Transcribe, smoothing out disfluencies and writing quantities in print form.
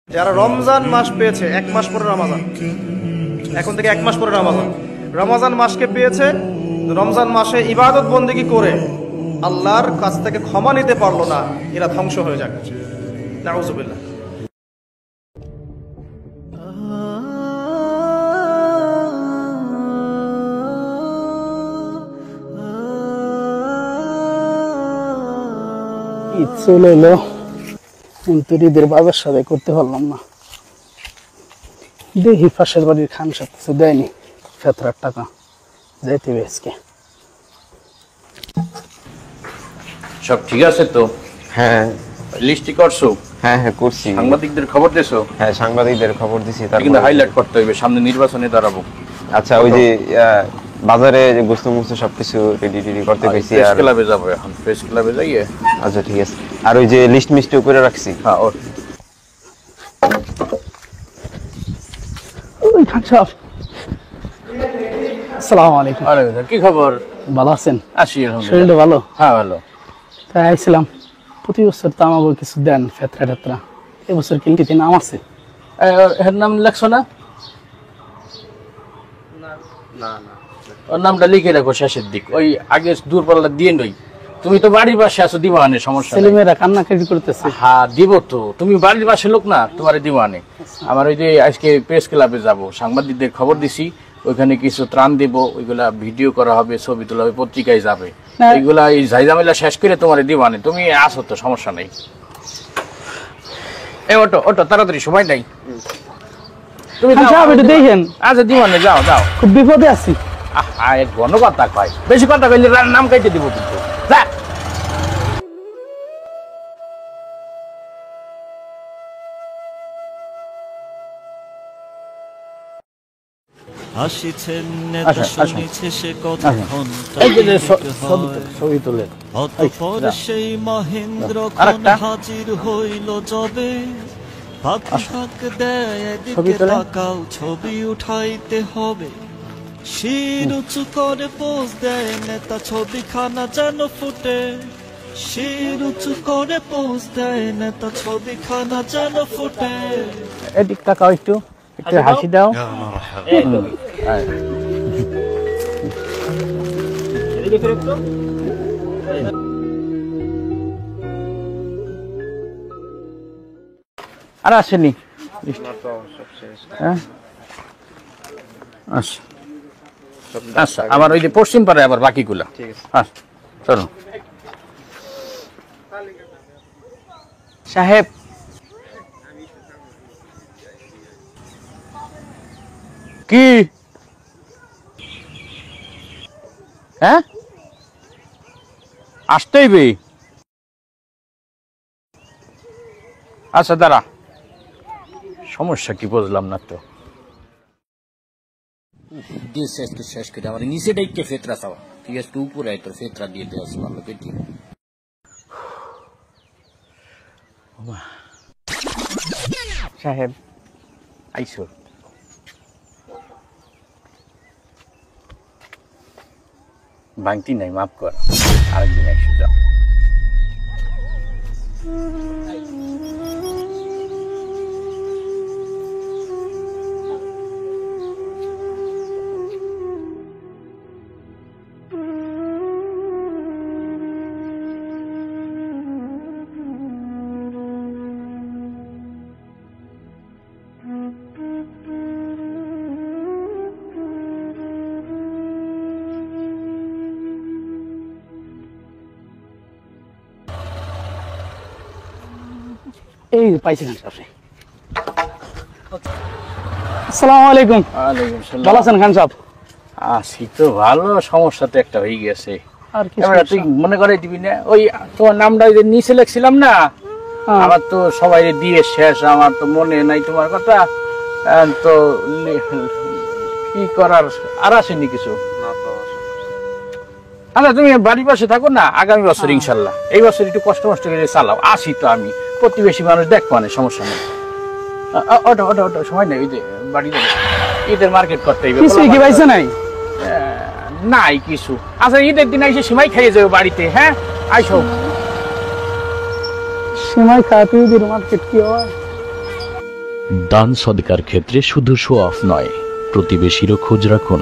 যারা রমজান মাস পেয়েছে, 1 মাস পরে রমাজান, এখন থেকে 1 মাস পরে রমাজান, রমজান মাসকে পেয়েছে, রমজান মাসে ইবাদত বন্দেগী করে আল্লাহর কাছ থেকে ক্ষমা নিতে পারলো না, এরা ধ্বংস হয়ে যাক। নাউযুবিল্লাহ। ঈদ চলে এলো, কিন্তু ঈদের বাজার সদাই করতে পারলাম না। দেখি পাশের বাড়ির খান সাহেব কিছু দেয়নি, 17 টাকা যাইতে হবে আজকে। সব ঠিক আছে তো? হ্যাঁ, লিস্টই করছো? হ্যাঁ হ্যাঁ করছি। সাংবাদিকদের খবর দিছো? হ্যাঁ, সাংবাদিকদের খবর দিছি। কিন্তু হাইলাইট করতে হবে, সামনে নির্বাচনে দাঁড়াবো। আচ্ছা, ওই যে বাজারে যে গোস্ত মুস্ত সবকিছু রেডি করতে পেরেছি। প্রেস আর ক্লাবে যাবো এখন, প্রেস ক্লাবে যাইয়ে। আচ্ছা ঠিক আছে। আর ওই যে লিস্ট মিস্ট করে রাখছি। হ্যাঁ, ওই খান সাহেব, আসসালামু আলাইকুম। কি খবর? ভালো আছেন? আসি আলহামদুলিল্লাহ। শরীরটা ভালো? হ্যাঁ ভালো। তাই আইছিলাম, প্রতি বছর তো আমাকে কিছু দেন ফেতরা টেতরা, এবছর কিনতে নাম আছে? এর নাম লেখছো না? ওর নামটা লিখে রাখো শেষের দিক, ওই আগে দূরপাল্লা দিয়ে নই। তুমি তো বাড়ির পাশে আছো, দিবানে সমস্যা। ছেলেমেয়েরা কান্নাকাটি করতেছে। হ্যাঁ দিব তো, তুমি বাড়ির পাশে লোক না, তোমার দিবানে। আমার ওই যে আজকে প্রেস ক্লাবে যাব, সাংবাদিকদের খবর দিছি, ওইখানে কিছু ত্রাণ দেব, ওইগুলা ভিডিও করা হবে, ছবি তোলা হবে, পত্রিকায় যাবে। এইগুলা এই ঝাইঝামেলা শেষ করে তোমার দিবানে, তুমি আসো তো, সমস্যা নেই। এই ওটো ওটো, তাড়াতাড়ি, সময় নাই। তুমি দেখেন, আচ্ছা দিবানে যাও যাও, খুব বিপদে আছি। এক ঘন কথা কয়, বেশি কথা কইলে নাম কাইতে দিব কিন্তু। যা। আসিছেন নেতা, শুনিছে সে কতক্ষণ, ছবি তুলে অতঃপর সেই মহেন্দ্র হাজির হইল যবে। ফাঁক দেয় এদিকে তাকাও, ছবি উঠাইতে হবে। শির উঁচু করে পোজ দেয় নেতা, ছবিখানা যেন ফুটে। শির উঁচু করে পোজ দেয় নেতা, ছবিখানা যেন ফুটে। এদিক তাকাও, একটু একটু হাসি দাও। আর আসেনি? আচ্ছা, আবার ওই যে পশ্চিম পাড়ায় আবার বাকিগুলা। আচ্ছা চলো। সাহেব, কি? হ্যাঁ, আসতেই বে। আচ্ছা দাঁড়া, সমস্যা কি বুঝলাম না তো। শেষ করে আমার নিচে ডাইকে ফেতরা চাওয়া, ঠিক আছে? উপরে আয়, তোর ফেতরা দিয়ে দেওয়া ভালো পেটি। সাহেব আইসো, ভাঙতি নাই, মাফ কর, আরেকদিন আইসো, যাও। এই পাইছি খান সাহেব। আসসালামু আলাইকুম। ওয়ালাইকুম আসসালাম। ভালো আছেন খান সাহেব? আছি তো ভালো, সমস্যা তো একটা হয়ে গেছে। আর কি তুই মনে করে দিবি না, ওই তোমার নামটা ওই যে নিচে লিখছিলাম না, আমার তো সবাই দিয়ে শেষ, আমার তো মনে নাই তোমার কথা। তো কি করার, আর আসেনি কিছু? আচ্ছা তুমি বাড়ির পাশে থাকো না, আগামী বছর ইনশাল্লাহ, এই বছর একটু কষ্ট মষ্ট করে চালাও। আসি তো আমি, প্রতিবেশী মানুষ দেখবো না, সমস্যা নেই। ওটা ওটা ওটা, সময় নেই, ওই যে বাড়ি ঈদের মার্কেট করতে হবে। কিছু কি পাইছে নাই? নাই কিছু। আচ্ছা ঈদের দিন এসে সিমাই খাইয়ে যাবে বাড়িতে। হ্যাঁ আইসো। সিমাই খাওয়াতে ঈদের মার্কেট কি হয়? দান সদকার ক্ষেত্রে শুধু শো অফ নয়, প্রতিবেশীরও খোঁজ রাখুন।